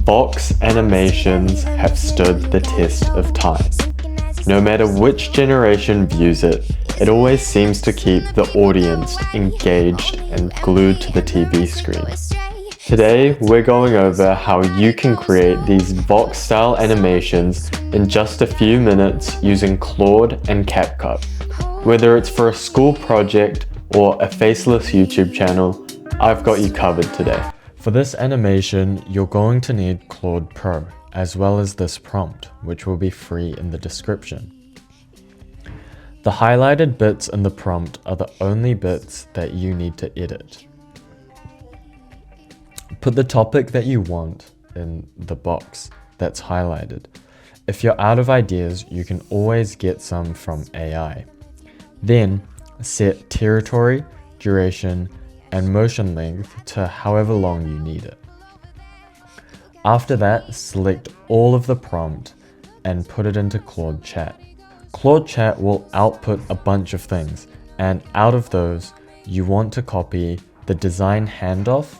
Vox animations have stood the test of time. No matter which generation views it, it always seems to keep the audience engaged and glued to the TV screen. Today, we're going over how you can create these Vox-style animations in just a few minutes using Claude and CapCut. Whether it's for a school project or a faceless YouTube channel, I've got you covered today. For this animation, you're going to need Claude Pro, as well as this prompt, which will be free in the description. The highlighted bits in the prompt are the only bits that you need to edit. Put the topic that you want in the box that's highlighted. If you're out of ideas, you can always get some from AI. Then set territory, duration, and motion length to however long you need it. After that, select all of the prompt and put it into Claude Chat. Claude Chat will output a bunch of things, and out of those, you want to copy the design handoff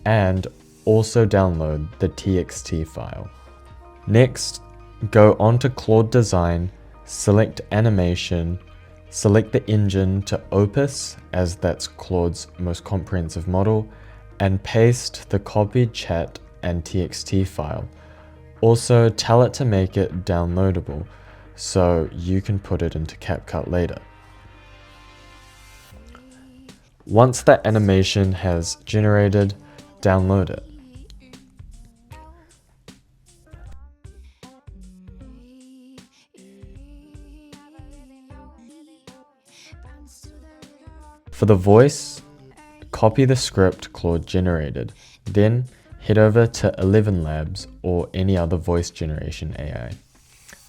and also download the TXT file. Next, go onto Claude Design, select Animation, select the engine to Opus, as that's Claude's most comprehensive model, and paste the copied chat and TXT file. Also, tell it to make it downloadable, so you can put it into CapCut later. Once that animation has generated, download it. For the voice, copy the script Claude generated, then head over to 11 Labs or any other voice generation AI.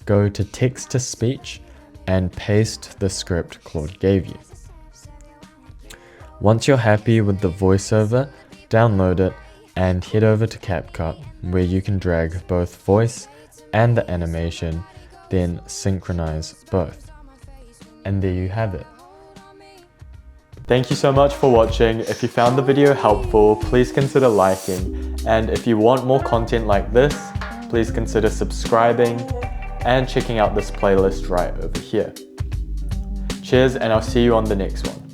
Go to text-to-speech and paste the script Claude gave you. Once you're happy with the voiceover, download it and head over to CapCut, where you can drag both voice and the animation, then synchronize both. And there you have it. Thank you so much for watching. If you found the video helpful, please consider liking. And if you want more content like this, please consider subscribing and checking out this playlist right over here. Cheers, and I'll see you on the next one.